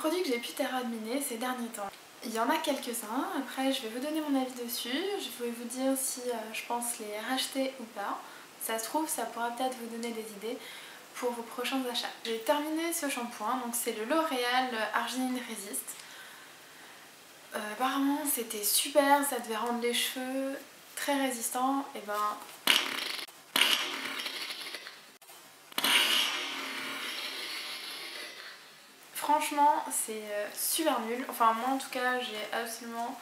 produits que j'ai pu terminer ces derniers temps. Il y en a quelques-uns, après je vais vous donner mon avis dessus, je vais vous dire si je pense les racheter ou pas. Ça se trouve, ça pourra peut-être vous donner des idées pour vos prochains achats. J'ai terminé ce shampoing, donc c'est le L'Oréal Arginine Resist. Apparemment c'était super, ça devait rendre les cheveux très résistants, et ben... Franchement c'est super nul, enfin moi en tout cas j'ai absolument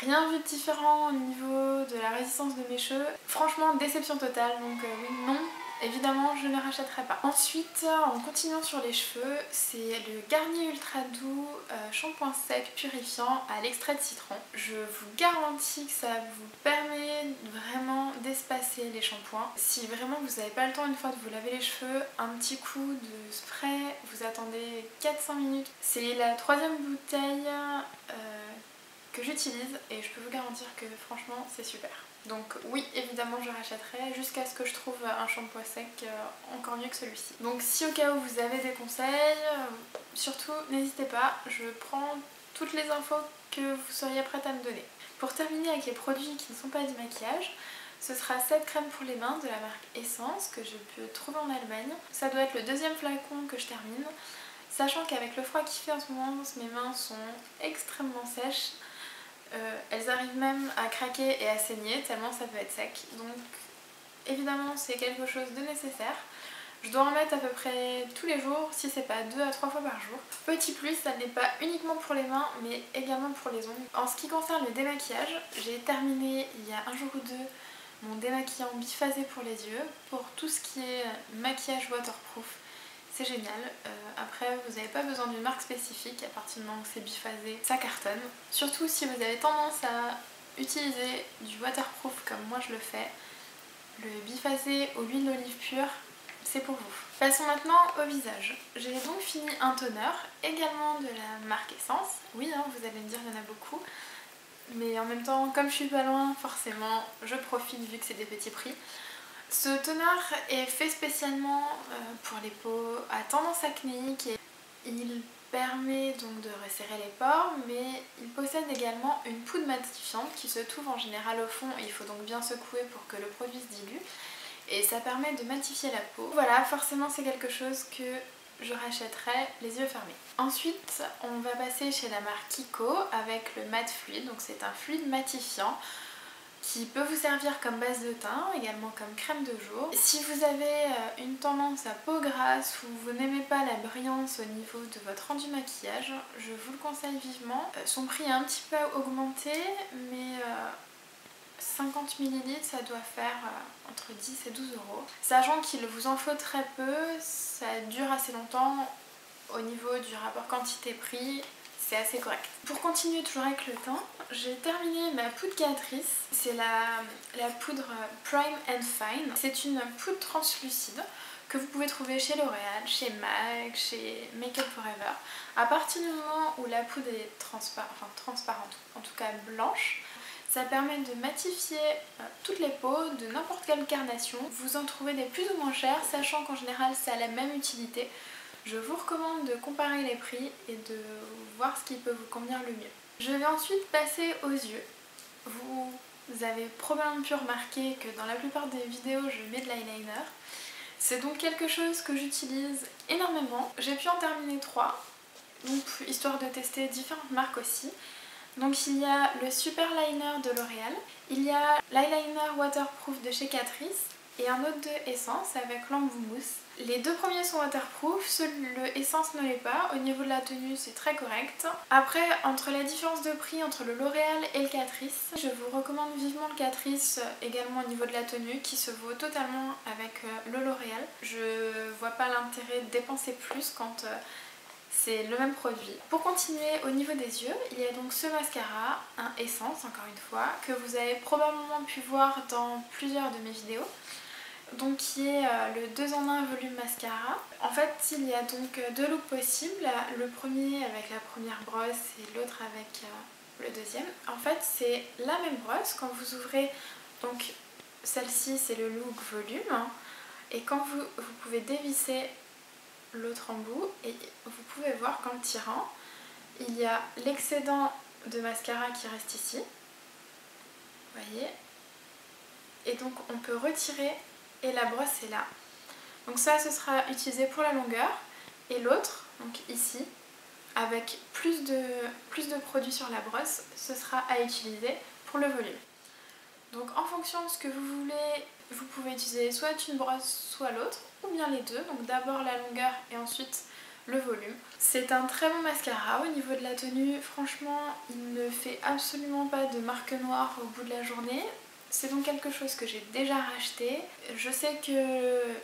rien vu de différent au niveau de la résistance de mes cheveux. Franchement déception totale, donc oui, non, évidemment je ne rachèterai pas. Ensuite en continuant sur les cheveux, c'est le Garnier Ultra Doux shampoing sec purifiant à l'extrait de citron. Je vous garantis que ça vous permet vraiment d'espacer les shampoings. Si vraiment vous n'avez pas le temps une fois de vous laver les cheveux, un petit coup de spray, vous attendez 4-5 minutes. C'est la 3e bouteille que j'utilise et je peux vous garantir que franchement c'est super. Donc oui, évidemment je rachèterai jusqu'à ce que je trouve un shampoing sec encore mieux que celui-ci. Donc si au cas où vous avez des conseils, surtout n'hésitez pas, je prends toutes les infos que vous seriez prête à me donner. Pour terminer avec les produits qui ne sont pas du maquillage, ce sera cette crème pour les mains de la marque Essence que je peux trouver en Allemagne. Ça doit être le 2e flacon que je termine, sachant qu'avec le froid qui fait en ce moment, mes mains sont extrêmement sèches. Elles arrivent même à craquer et à saigner tellement ça peut être sec, donc évidemment c'est quelque chose de nécessaire. Je dois en mettre à peu près tous les jours, si c'est pas 2 à 3 fois par jour. Petit plus, ça n'est pas uniquement pour les mains mais également pour les ongles. En ce qui concerne le démaquillage, j'ai terminé il y a un jour ou deux mon démaquillant biphasé pour les yeux. Pour tout ce qui est maquillage waterproof, c'est génial. Après vous n'avez pas besoin d'une marque spécifique, à partir du moment que c'est biphasé, ça cartonne. Surtout si vous avez tendance à utiliser du waterproof comme moi je le fais, le biphasé aux huiles d'olive pure, c'est pour vous. Passons maintenant au visage. J'ai donc fini un toner, également de la marque Essence. Oui, hein, vous allez me dire il y en a beaucoup, mais en même temps, comme je suis pas loin, forcément je profite vu que c'est des petits prix. Ce toner est fait spécialement pour les peaux à tendance acnéique et il permet donc de resserrer les pores, mais il possède également une poudre matifiante qui se trouve en général au fond et il faut donc bien secouer pour que le produit se dilue et ça permet de matifier la peau. Voilà, forcément c'est quelque chose que je rachèterai les yeux fermés. Ensuite on va passer chez la marque Kiko avec le Matte Fluide, donc c'est un fluide matifiant qui peut vous servir comme base de teint, également comme crème de jour. Si vous avez une tendance à peau grasse ou vous n'aimez pas la brillance au niveau de votre rendu maquillage, je vous le conseille vivement. Son prix est un petit peu augmenté, mais 50 ml ça doit faire entre 10 et 12 euros. Sachant qu'il vous en faut très peu, ça dure assez longtemps au niveau du rapport quantité-prix. C'est assez correct. Pour continuer toujours avec le teint, j'ai terminé ma poudre créatrice. C'est la poudre Prime and Fine. C'est une poudre translucide que vous pouvez trouver chez L'Oréal, chez MAC, chez Make Up Forever. À partir du moment où la poudre est transparente, en tout cas blanche, ça permet de matifier toutes les peaux de n'importe quelle carnation. Vous en trouvez des plus ou moins chères, sachant qu'en général ça a la même utilité. Je vous recommande de comparer les prix et de voir ce qui peut vous convenir le mieux. Je vais ensuite passer aux yeux. Vous avez probablement pu remarquer que dans la plupart des vidéos je mets de l'eyeliner. C'est donc quelque chose que j'utilise énormément. J'ai pu en terminer 3, donc histoire de tester différentes marques aussi. Donc il y a le Super Liner de L'Oréal, il y a l'eyeliner waterproof de chez Catrice et un autre de Essence avec l'embout mousse. Les deux premiers sont waterproof, le Essence ne l'est pas. Au niveau de la tenue c'est très correct. Après, entre la différence de prix entre le L'Oréal et le Catrice, je vous recommande vivement le Catrice également au niveau de la tenue qui se vaut totalement avec le L'Oréal. Je vois pas l'intérêt de dépenser plus quand c'est le même produit. Pour continuer au niveau des yeux, il y a donc ce mascara, un Essence encore une fois, que vous avez probablement pu voir dans plusieurs de mes vidéos. Donc qui est le 2 en 1 volume mascara. En fait il y a donc deux looks possibles, le premier avec la première brosse et l'autre avec le deuxième. En fait c'est la même brosse, quand vous ouvrez, donc celle-ci c'est le look volume, et quand vous pouvez dévisser l'autre embout et vous pouvez voir qu'en le tirant, il y a l'excédent de mascara qui reste ici. Vous voyez? Et donc on peut retirer et la brosse est là. Donc ça, ce sera utilisé pour la longueur et l'autre, donc ici, avec plus de produits sur la brosse, ce sera à utiliser pour le volume. Donc en fonction de ce que vous voulez, vous pouvez utiliser soit une brosse, soit l'autre, ou bien les deux. Donc d'abord la longueur et ensuite le volume. C'est un très bon mascara au niveau de la tenue. Franchement, il ne fait absolument pas de marque noire au bout de la journée. C'est donc quelque chose que j'ai déjà racheté. Je sais qu'il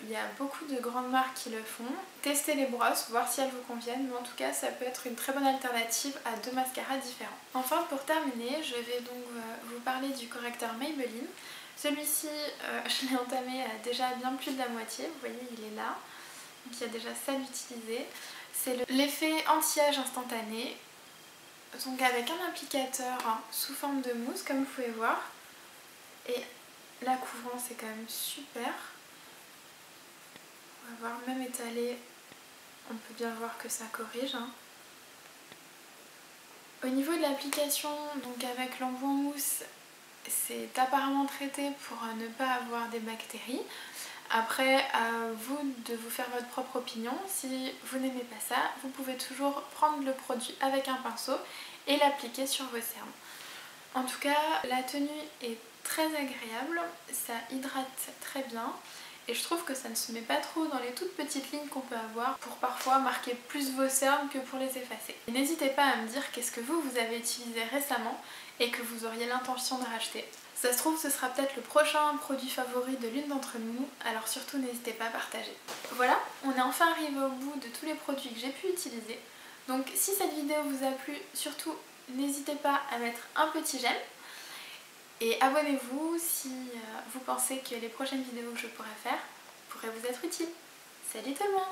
y a beaucoup de grandes marques qui le font. Testez les brosses, voir si elles vous conviennent, mais en tout cas ça peut être une très bonne alternative à deux mascaras différents. Enfin, pour terminer, je vais donc vous parler du correcteur Maybelline. Celui-ci, je l'ai entamé à déjà bien plus de la moitié, vous voyez il est là. Donc il y a déjà ça d'utilisé. C'est l'effet anti-âge instantané, donc avec un applicateur sous forme de mousse comme vous pouvez voir. Et la couvrance est quand même super. On va voir, même étalé, on peut bien voir que ça corrige. Au niveau de l'application, donc avec l'embout en mousse, c'est apparemment traité pour ne pas avoir des bactéries. Après, à vous de vous faire votre propre opinion. Si vous n'aimez pas ça, vous pouvez toujours prendre le produit avec un pinceau et l'appliquer sur vos cernes. En tout cas, la tenue est très agréable, ça hydrate très bien et je trouve que ça ne se met pas trop dans les toutes petites lignes qu'on peut avoir pour parfois marquer plus vos cernes que pour les effacer. N'hésitez pas à me dire qu'est-ce que vous avez utilisé récemment et que vous auriez l'intention de racheter. Ça se trouve, ce sera peut-être le prochain produit favori de l'une d'entre nous, alors surtout n'hésitez pas à partager. Voilà, on est enfin arrivé au bout de tous les produits que j'ai pu utiliser. Donc si cette vidéo vous a plu, surtout n'hésitez pas à mettre un petit j'aime et abonnez-vous si vous pensez que les prochaines vidéos que je pourrai faire pourraient vous être utiles. Salut tout le monde!